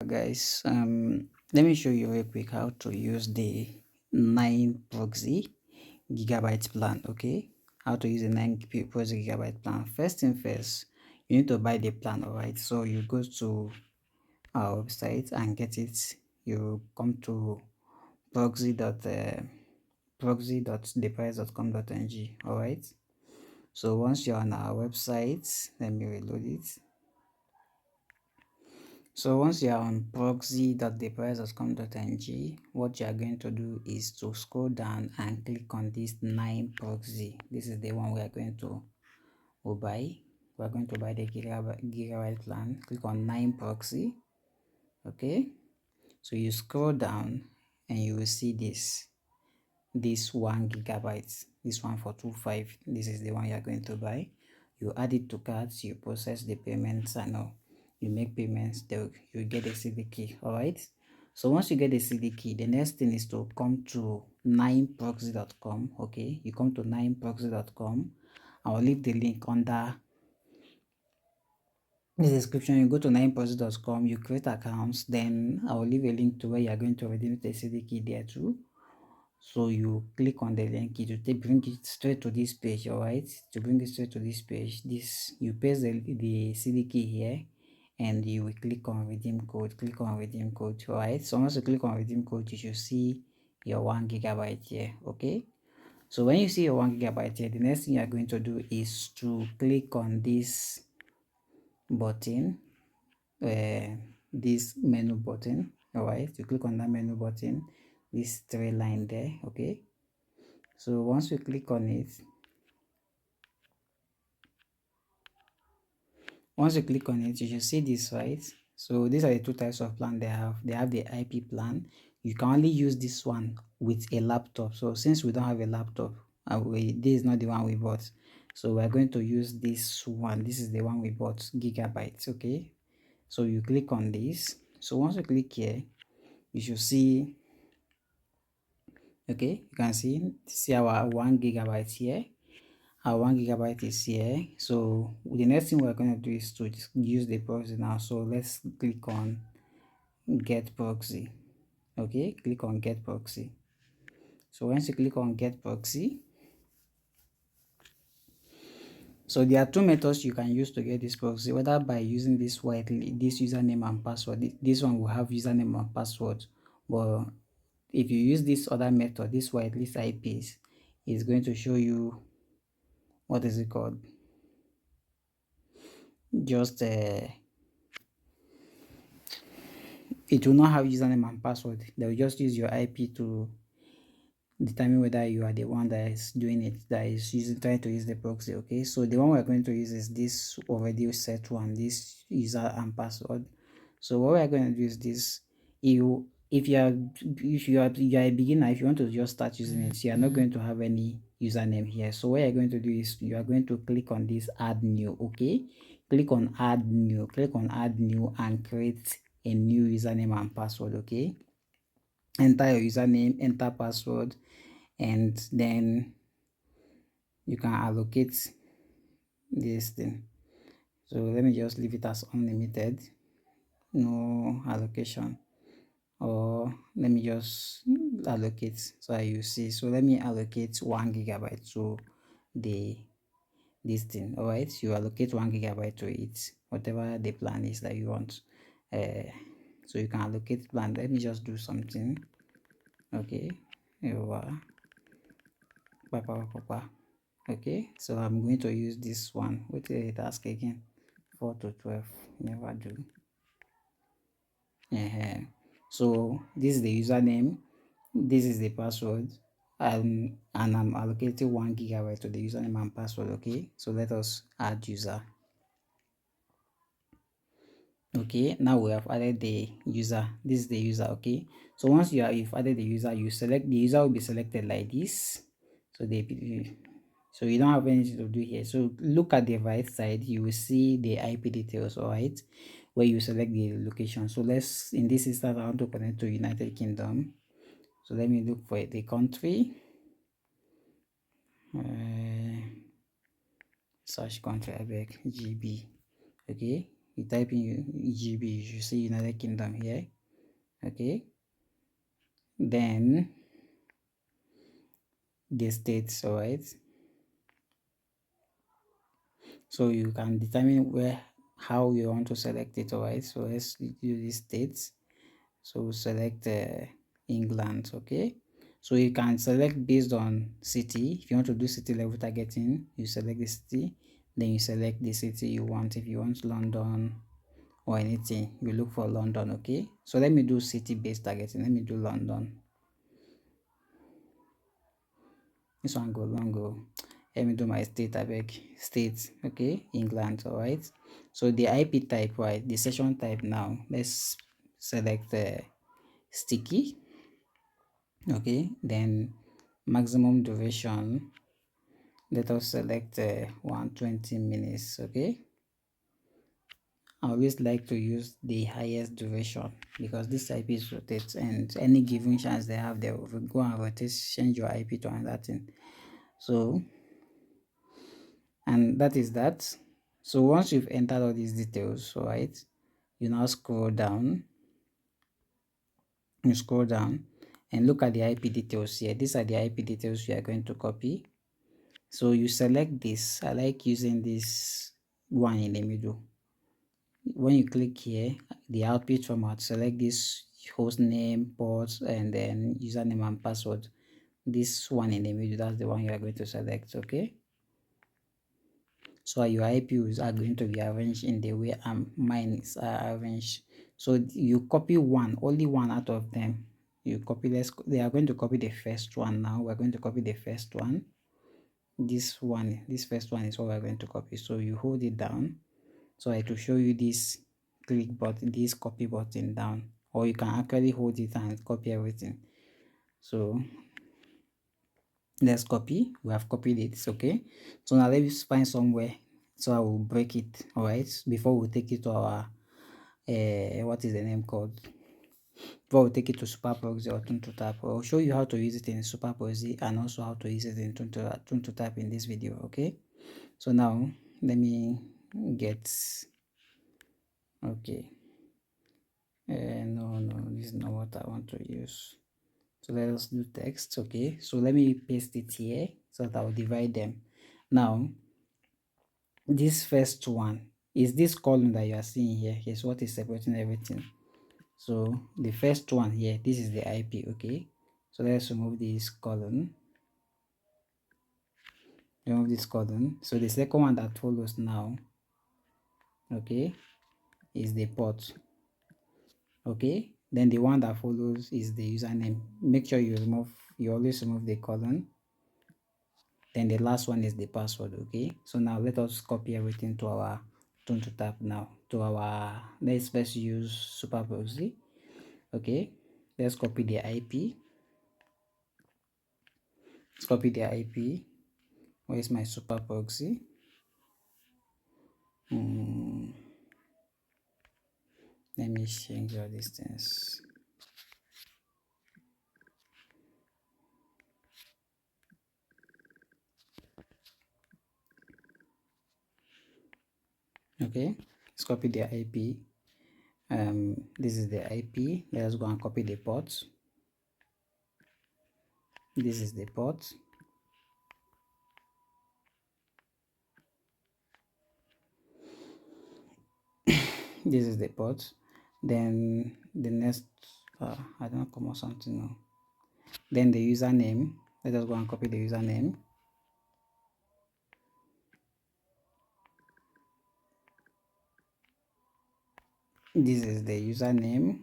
Guys, let me show you real quick how to use the 9proxy gigabyte plan. Okay, how to use the 9proxy gigabyte plan. First thing first, you need to buy the plan. All right, so you go to our website and get it. You come to proxy.theprice.com.ng. All right, so once you're on our website, let me reload it. So once you are on proxy.theprice.com.ng, what you are going to do is to scroll down and click on this 9proxy. This is the one we are going to buy. We are going to buy the gigabyte plan. Click on 9proxy. Okay. So you scroll down and you will see this 1 gigabyte. This one for 25. This is the one you are going to buy. You add it to carts. You process the payments and all. You make payments, you get a CD key. All right, so once you get a CD key, the next thing is to come to 9proxy.com. okay, you come to 9proxy.com. I will leave the link under the description. You go to 9proxy.com, you create accounts, then I will leave a link to where you are going to redeem the CD key there too. So you click on the link, it will bring it straight to this page. All right, to bring it straight to this page, you paste the CD key here and you will click on redeem code. All right, so once you click on redeem code, you should see your 1 gigabyte here. Okay, so when you see your 1 gigabyte here, the next thing you are going to do is to click on this button, this menu button. All right, you click on that menu button, this 3 line there. Okay, so once you click on it, you should see this, right? So these are the 2 types of plan they have. They have the IP plan. You can only use this one with a laptop. So since we don't have a laptop, this is not the one we bought. So we're going to use this one. This is the one we bought, gigabytes. Okay, so you click on this. So once you click here, you should see, okay, you can see our 1 gigabyte here. Our 1 gigabyte is here. So the next thing we're going to do is to use the proxy now. So let's click on get proxy. Okay, click on get proxy. So once you click on get proxy, so there are 2 methods you can use to get this proxy, whether by using this this username and password. This one will have username and password, but if you use this other method, this whitelist IPs, is going to show you, what is it called, just it will not have username and password. They will just use your IP to determine whether you are the one that is doing it, that is trying to use the proxy. Okay, so the one we're going to use is this already set one, this user and password. So what we're going to do is this. If you are a beginner, if you want to just start using it, you are not going to have any username here. So what you're going to do is you are going to click on this add new. Okay, click on add new, and create a new username and password. Okay, enter your username, enter password, and then you can allocate this thing. So let me just leave it as unlimited, no allocation, or let me just allocate so you see. So let me allocate 1 gigabyte to this thing. All right, you allocate 1 gigabyte to it, whatever the plan is that you want. So you can allocate plan. Let me just do something. Okay, here we are. Okay, so I'm going to use this one. What did it ask again? 4 to 12. Never do. So this is the username, this is the password, and I'm allocating 1 gigabyte to the username and password. Okay, so let us add user. Okay, now we have added the user. This is the user. Okay, so once you've added the user, you select the user, will be selected like this. So so you don't have anything to do here. So look at the right side, you will see the IP details. All right, where you select the location. So in this instance, I want to connect to United Kingdom. So let me look for the country. Search country, I beg, GB. Okay, You type in GB, you see United Kingdom here. Okay, then the states. All right, so you can determine where how you want to select it. All right, so let's do the states. So select England. Okay, so you can select based on city. If you want to do city level targeting, you select the city, then you select the city you want. If you want London or anything, you look for London. Okay, so let me do city based targeting. Let me do London. This one go long go. Let me do my state. I beg state. Okay, England. All right, so the IP type, right, the session type. Now let's select sticky. Okay, then maximum duration, let us select 120 minutes. Okay, I always like to use the highest duration because this IP rotates, and any given chance they have, they will go and rotate, change your IP to another thing. So, and that is that. So once you've entered all these details, all right, you now scroll down. You scroll down and look at the IP details here. These are the IP details you are going to copy. So you select this. I like using this one in the middle. When you click here, the output format, select this host name, port, and then username and password. This one in the middle, that's the one you are going to select. Okay, so your IPs are going to be arranged in the way mine is arranged. So you copy one, only one out of them. You copy, they are going to copy the first one. Now we're going to copy the first one. This first one is what we're going to copy. So you hold it down, so I to show you this click button, this copy button down, or you can actually hold it and copy everything. So let's copy. We have copied it. Okay, so now let's find somewhere, so I will break it. All right, before we take it to our what is the name called, before we take it to Superproxy or Tun2tap. I'll show you how to use it in Superproxy and also how to use it in Tun2tap in this video. Okay, so now let me get, okay, no, this is not what I want to use. So let us do text. Okay, so let me paste it here so that I'll divide them. Now this first one is this column that you are seeing here. Is what is separating everything. So the first one here, this is the IP. Okay, so let's remove this column. Remove this column. So the second one that follows now, okay, is the port. Okay, then the one that follows is the username. Make sure you always remove the colon. Then the last one is the password. Okay, so now let us copy everything to our Tun2tap. Now to our, let's first use Superproxy. Okay, let's copy the IP. Let's copy the IP. Where is my Superproxy? Let me change all these things. Okay, let's copy the IP. This is the IP. Let's go and copy the port. This is the port. This is the port. Then the next, I don't come or something now. Then the username. Let us go and copy the username. This is the username.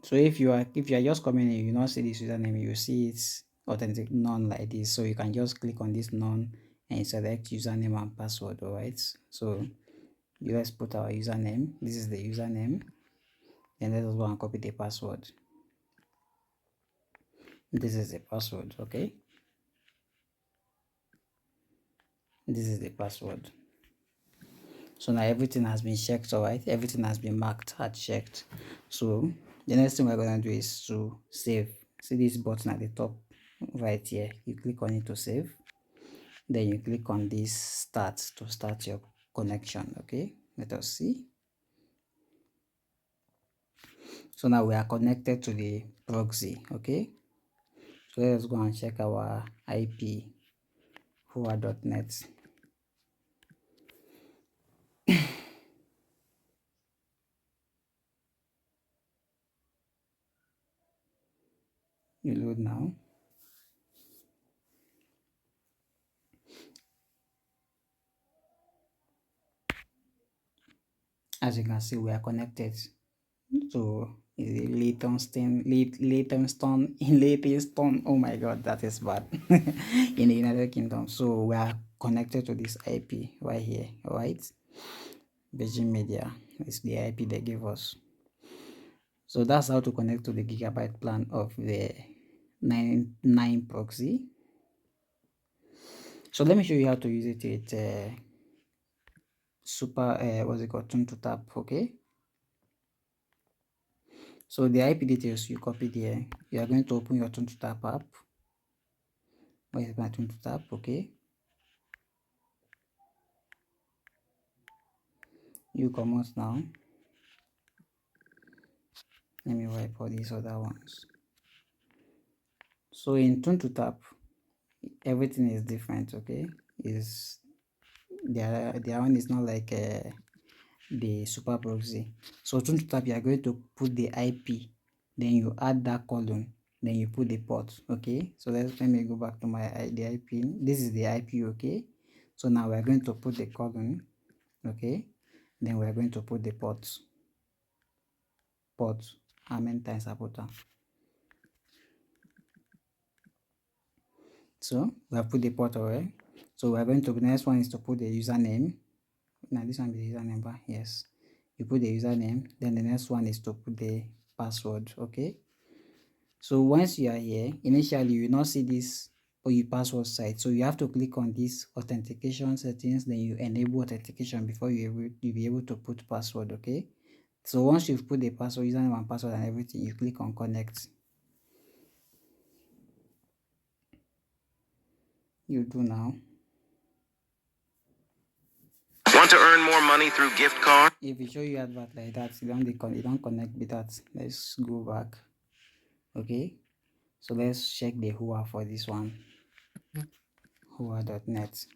So if you are just coming in, you not see this username, you see it's authentic none like this. So you can just click on this none and select username and password. All right. So let's put our username. This is the username. Then let us go and copy the password. This is the password. Okay. This is the password. So now everything has been checked. All right, everything has been marked as checked. So the next thing we're going to do is to save. See this button at the top right here, you click on it to save. Then you click on this start to start your connection. Okay, let us see. So now we are connected to the proxy. Okay, so let's go and check our IP whoa.net. You load now. As you can see, we are connected to Leytonstone. Oh my God, that is bad. In the United Kingdom. So we are connected to this IP right here, right? Virgin Media is the IP they give us. So that's how to connect to the gigabyte plan of the 9proxy. So let me show you how to use it with what's it called, Tun2tap. Okay, so the IP details you copied here, you are going to open your Tun2tap app. Where is my Tun2tap? Okay, you come out now. Let me wipe all these other ones. So in Tun2tap, everything is different. Okay, is their one is not like the Superproxy. So Tun2tap, you are going to put the IP, then you add that column, then you put the port. Okay, so let me go back to my the IP. This is the IP. Okay, so now we are going to put the column. Okay, then we are going to put the port. How many times I put that? So we have put the port already. So we are going to, the next one is to put the username. Now this one is the username bar. Yes, you put the username, then the next one is to put the password. Okay, so once you are here, initially you will not see this or your password site, so you have to click on this authentication settings, then you enable authentication before you be able to put password. Okay, so once you've put the password, username and password and everything, you click on connect. You do now. Want to earn more money through gift card? If it show you advert like that, you don't connect with that. Let's go back. Okay, so let's check the whoa for this one. whoa.net.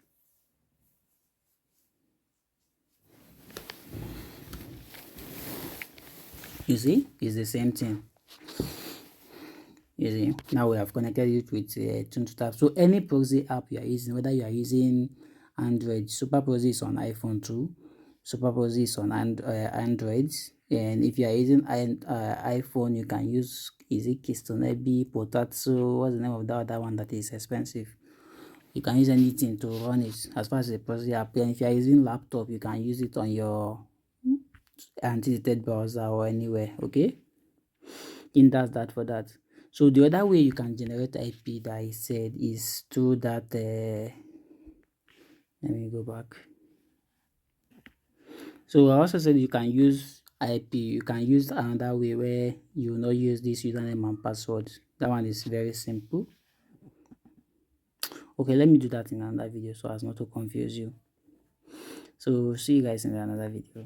You see, it's the same thing. You see, now we have connected it with Tun2tap. So any proxy app you are using, whether you are using Android, Superproxy is on iPhone too. Superproxy is on Android, and if you are using iPhone, you can use Keystone B, Potato. What's the name of that other one that is expensive? You can use anything to run it as far as the proxy app. And if you are using laptop, you can use it on your anti-detect browser or anywhere. Okay, and that's that for that. So the other way you can generate IP that I said is through that let me go back. So I also said you can use IP, you can use another way where you will not use this username and password. That one is very simple. Okay, let me do that in another video so as not to confuse you. So see you guys in another video.